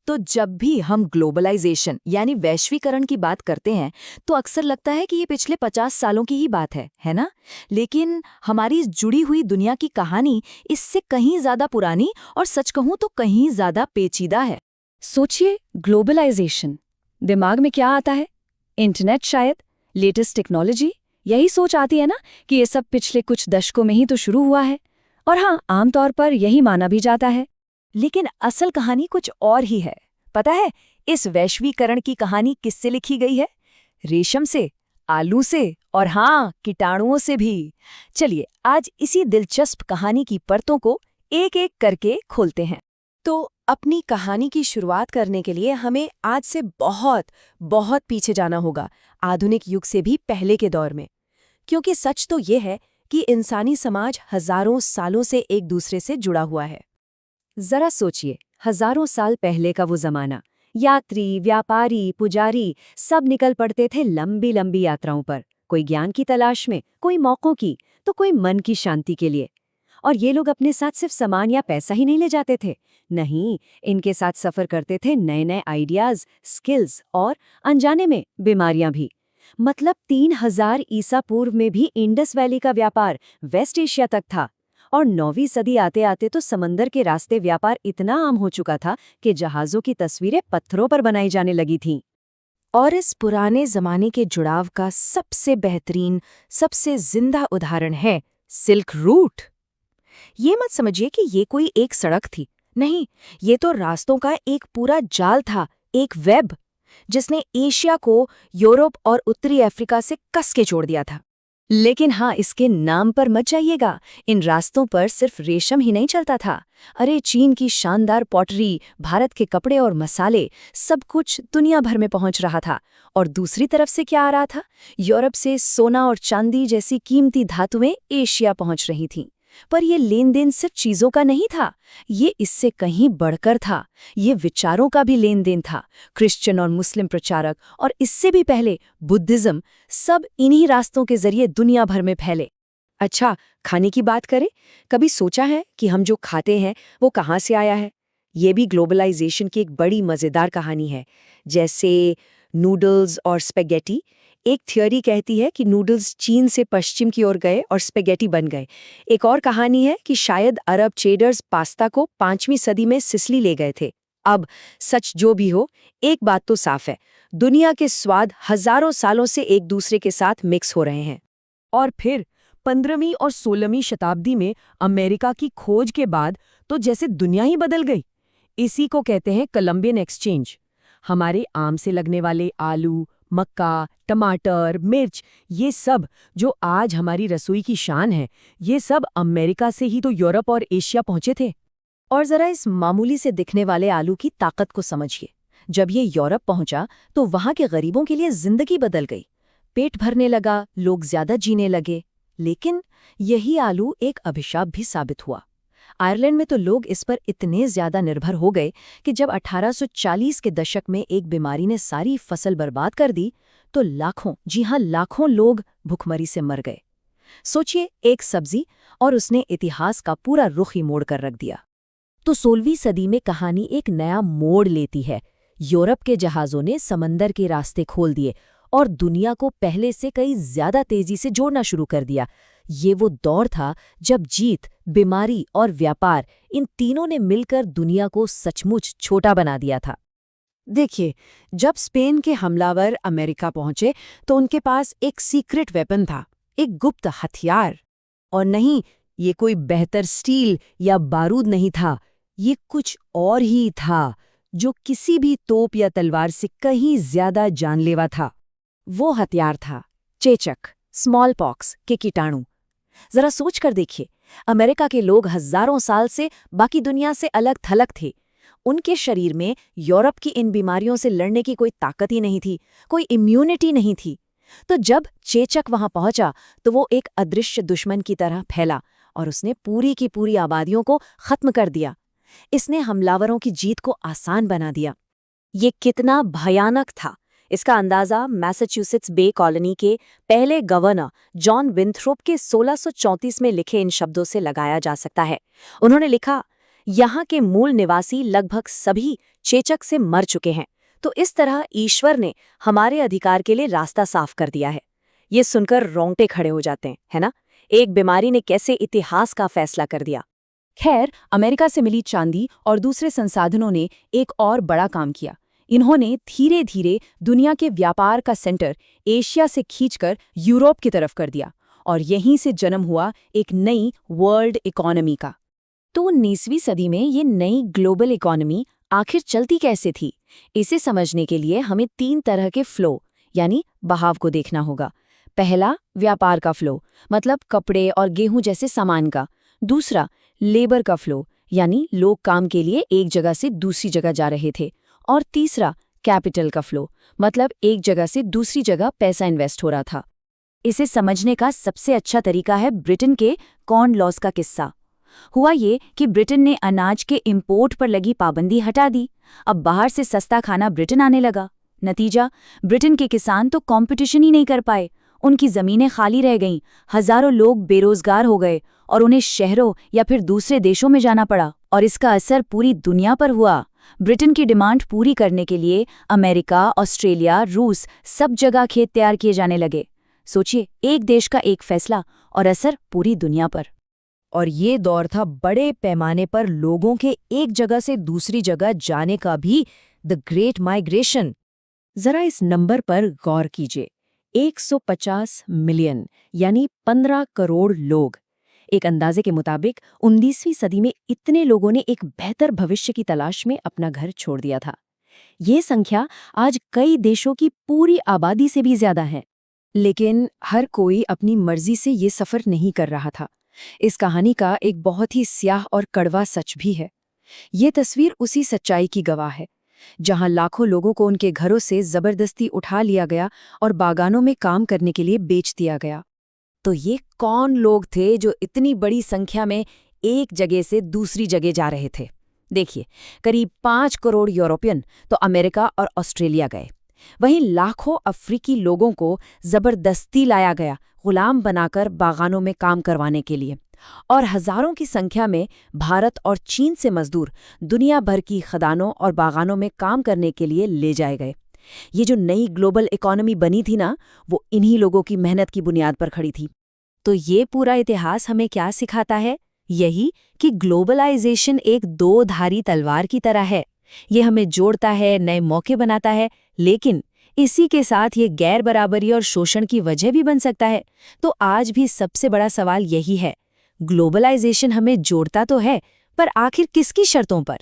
तो जब भी हम ग्लोबलाइजेशन यानी वैश्वीकरण की बात करते हैं तो अक्सर लगता है कि ये पिछले 50 सालों की ही बात है ना? लेकिन हमारी इस जुड़ी हुई दुनिया की कहानी इससे कहीं ज्यादा पुरानी और सच कहूं तो कहीं ज्यादा पेचीदा है। सोचिए, ग्लोबलाइजेशन, दिमाग में क्या आता है? इंटरनेट शायद, लेटेस्ट टेक्नोलॉजी। यही सोच आती है ना कि ये सब पिछले कुछ दशकों में ही तो शुरू हुआ है। और हाँ, आमतौर पर यही माना भी जाता है। लेकिन असल कहानी कुछ और ही है। पता है इस वैश्वीकरण की कहानी किससे लिखी गई है? रेशम से, आलू से और हाँ, कीटाणुओं से भी। चलिए आज इसी दिलचस्प कहानी की परतों को एक-एक करके खोलते हैं। तो अपनी कहानी की शुरुआत करने के लिए हमें आज से बहुत बहुत पीछे जाना होगा, आधुनिक युग से भी पहले के दौर में। क्योंकि सच तो ये है कि इंसानी समाज हजारों सालों से एक दूसरे से जुड़ा हुआ है। जरा सोचिए, हजारों साल पहले का वो जमाना। यात्री, व्यापारी, पुजारी सब निकल पड़ते थे लंबी लंबी यात्राओं पर, कोई ज्ञान की तलाश में, कोई मौकों की, तो कोई मन की शांति के लिए। और ये लोग अपने साथ सिर्फ सामान या पैसा ही नहीं ले जाते थे। नहीं, इनके साथ सफर करते थे नए नए आइडियाज, स्किल्स और अनजाने में बीमारियां भी। मतलब 3000 ईसा पूर्व में भी इंडस वैली का व्यापार वेस्ट एशिया तक था। और 9वीं सदी आते आते तो समंदर के रास्ते व्यापार इतना आम हो चुका था कि जहाजों की तस्वीरें पत्थरों पर बनाई जाने लगी थीं। और इस पुराने जमाने के जुड़ाव का सबसे बेहतरीन, सबसे जिंदा उदाहरण है सिल्क रूट। ये मत समझिए कि ये कोई एक सड़क थी, नहीं, ये तो रास्तों का एक पूरा जाल था, एक वेब, जिसने एशिया को यूरोप और उत्तरी अफ्रीका से कस के जोड़ दिया था। लेकिन हाँ, इसके नाम पर मत जाइएगा। इन रास्तों पर सिर्फ रेशम ही नहीं चलता था। अरे, चीन की शानदार पॉटरी, भारत के कपड़े और मसाले, सब कुछ दुनिया भर में पहुंच रहा था। और दूसरी तरफ से क्या आ रहा था? यूरोप से सोना और चांदी जैसी कीमती धातुएं एशिया पहुंच रही थीं। पर ये लेन देन सिर्फ चीजों का नहीं था, ये इससे कहीं बढ़कर था। ये विचारों का भी लेन देन था। क्रिश्चियन और मुस्लिम प्रचारक और इससे भी पहले बुद्धिज्म, सब इन्हीं रास्तों के जरिए दुनिया भर में फैले। अच्छा, खाने की बात करें, कभी सोचा है कि हम जो खाते हैं वो कहाँ से आया है? ये भी ग्लोबलाइजेशन की एक बड़ी मजेदार कहानी है। जैसे नूडल्स और स्पेगेटी। एक थियोरी कहती है कि नूडल्स चीन से पश्चिम की ओर गए और स्पेगेटी बन गए। एक और कहानी है कि शायद अरब ट्रेडर्स पास्ता को 5वीं सदी में सिसिली ले गए थे। अब सच जो भी हो, एक बात तो साफ है, दुनिया के स्वाद हजारों सालों से एक दूसरे के साथ मिक्स हो रहे हैं। और फिर 15वीं और 16वीं शताब्दी में अमेरिका की खोज के बाद तो जैसे दुनिया ही बदल गई। इसी को कहते हैं कोलंबियन एक्सचेंज। हमारे आम से लगने वाले आलू, मक्का, टमाटर, मिर्च, ये सब जो आज हमारी रसोई की शान है, ये सब अमेरिका से ही तो यूरोप और एशिया पहुंचे थे। और जरा इस मामूली से दिखने वाले आलू की ताकत को समझिए। जब ये यूरोप पहुंचा तो वहां के गरीबों के लिए जिंदगी बदल गई। पेट भरने लगा, लोग ज्यादा जीने लगे। लेकिन यही आलू एक अभिशाप भी साबित हुआ। आयरलैंड में तो लोग इस पर इतने ज्यादा निर्भर हो गए कि जब 1840 के दशक में एक बीमारी ने सारी फसल बर्बाद कर दी तो लाखों, जी हां लाखों लोग भुखमरी से मर गए। सोचिए, एक सब्जी और उसने इतिहास का पूरा रुख ही मोड़ कर रख दिया। तो 16वीं सदी में कहानी एक नया मोड़ लेती है। यूरोप के जहाजों ने समंदर के रास्ते खोल दिए और दुनिया को पहले से कई ज्यादा तेजी से जोड़ना शुरू कर दिया। ये वो दौर था जब जीत, बीमारी और व्यापार, इन तीनों ने मिलकर दुनिया को सचमुच छोटा बना दिया था। देखिए, जब स्पेन के हमलावर अमेरिका पहुंचे तो उनके पास एक सीक्रेट वेपन था, एक गुप्त हथियार। और नहीं, ये कोई बेहतर स्टील या बारूद नहीं था, ये कुछ और ही था जो किसी भी तोप या तलवार से कहीं ज्यादा जानलेवा था। वो हथियार था चेचक, स्मॉल पॉक्स के कीटाणु। जरा सोच कर देखिए, अमेरिका के लोग हजारों साल से बाकी दुनिया से अलग थलग थे। उनके शरीर में यूरोप की इन बीमारियों से लड़ने की कोई ताकत ही नहीं थी, कोई इम्यूनिटी नहीं थी। तो जब चेचक वहां पहुंचा तो वो एक अदृश्य दुश्मन की तरह फैला और उसने पूरी की पूरी आबादियों को खत्म कर दिया। इसने हमलावरों की जीत को आसान बना दिया। ये कितना भयानक था, इसका अंदाजा मैसाचुसेट्स बे कॉलोनी के पहले गवर्नर जॉन विंथ्रोप के 1634 में लिखे इन शब्दों से लगाया जा सकता है। उन्होंने लिखा, यहाँ के मूल निवासी लगभग सभी चेचक से मर चुके हैं। तो इस तरह ईश्वर ने हमारे अधिकार के लिए रास्ता साफ कर दिया है। ये सुनकर रोंगटे खड़े हो जाते हैं, है ना? एक बीमारी ने कैसे इतिहास का फैसला कर दिया। खैर, अमेरिका से मिली चांदी और दूसरे संसाधनों ने एक और बड़ा काम किया। इन्होंने धीरे धीरे दुनिया के व्यापार का सेंटर एशिया से खींचकर यूरोप की तरफ कर दिया, और यहीं से जन्म हुआ एक नई वर्ल्ड इकोनॉमी का। तो 19वीं सदी में ये नई ग्लोबल इकोनॉमी आखिर चलती कैसे थी? इसे समझने के लिए हमें 3 तरह के फ्लो यानी बहाव को देखना होगा। पहला, व्यापार का फ्लो, मतलब कपड़े और गेहूं जैसे सामान का। दूसरा, लेबर का फ्लो, यानी लोग काम के लिए एक जगह से दूसरी जगह जा रहे थे। और तीसरा, कैपिटल का फ्लो, मतलब एक जगह से दूसरी जगह पैसा इन्वेस्ट हो रहा था। इसे समझने का सबसे अच्छा तरीका है ब्रिटेन के कॉर्न लॉस का किस्सा। हुआ ये कि ब्रिटेन ने अनाज के इंपोर्ट पर लगी पाबंदी हटा दी। अब बाहर से सस्ता खाना ब्रिटेन आने लगा। नतीजा, ब्रिटेन के किसान तो कंपटीशन ही नहीं कर पाए। उनकी जमीनें खाली रह गईं, हजारों लोग बेरोजगार हो गए और उन्हें शहरों या फिर दूसरे देशों में जाना पड़ा। और इसका असर पूरी दुनिया पर हुआ। ब्रिटेन की डिमांड पूरी करने के लिए अमेरिका, ऑस्ट्रेलिया, रूस सब जगह खेत तैयार किए जाने लगे। सोचिए, एक देश का एक फैसला और असर पूरी दुनिया पर। और ये दौर था बड़े पैमाने पर लोगों के एक जगह से दूसरी जगह जाने का भी, द ग्रेट माइग्रेशन। जरा इस नंबर पर गौर कीजिए, 150 मिलियन यानी 15 करोड़ लोग। एक अंदाजे के मुताबिक 19वीं सदी में इतने लोगों ने एक बेहतर भविष्य की तलाश में अपना घर छोड़ दिया था। ये संख्या आज कई देशों की पूरी आबादी से भी ज्यादा है। लेकिन हर कोई अपनी मर्जी से ये सफर नहीं कर रहा था। इस कहानी का एक बहुत ही स्याह और कड़वा सच भी है। ये तस्वीर उसी सच्चाई की गवाह है, जहां लाखों लोगों को उनके घरों से जबरदस्ती उठा लिया गया और बागानों में काम करने के लिए बेच दिया गया। तो ये कौन लोग थे जो इतनी बड़ी संख्या में एक जगह से दूसरी जगह जा रहे थे? देखिए, करीब 5 करोड़ यूरोपियन तो अमेरिका और ऑस्ट्रेलिया गए। वहीं लाखों अफ्रीकी लोगों को जबरदस्ती लाया गया, गुलाम बनाकर बागानों में काम करवाने के लिए। और हजारों की संख्या में भारत और चीन से मजदूर दुनिया भर की खदानों और बागानों में काम करने के लिए ले जाए गए। ये जो नई ग्लोबल इकोनॉमी बनी थी ना, वो इन्हीं लोगों की मेहनत की बुनियाद पर खड़ी थी। तो ये पूरा इतिहास हमें क्या सिखाता है? यही कि ग्लोबलाइजेशन एक दो-धारी तलवार की तरह है। ये हमें जोड़ता है, नए मौके बनाता है, लेकिन इसी के साथ ये गैर बराबरी और शोषण की वजह भी बन सकता है। तो आज भी सबसे बड़ा सवाल यही है, ग्लोबलाइजेशन हमें जोड़ता तो है, पर आखिर किसकी शर्तों पर?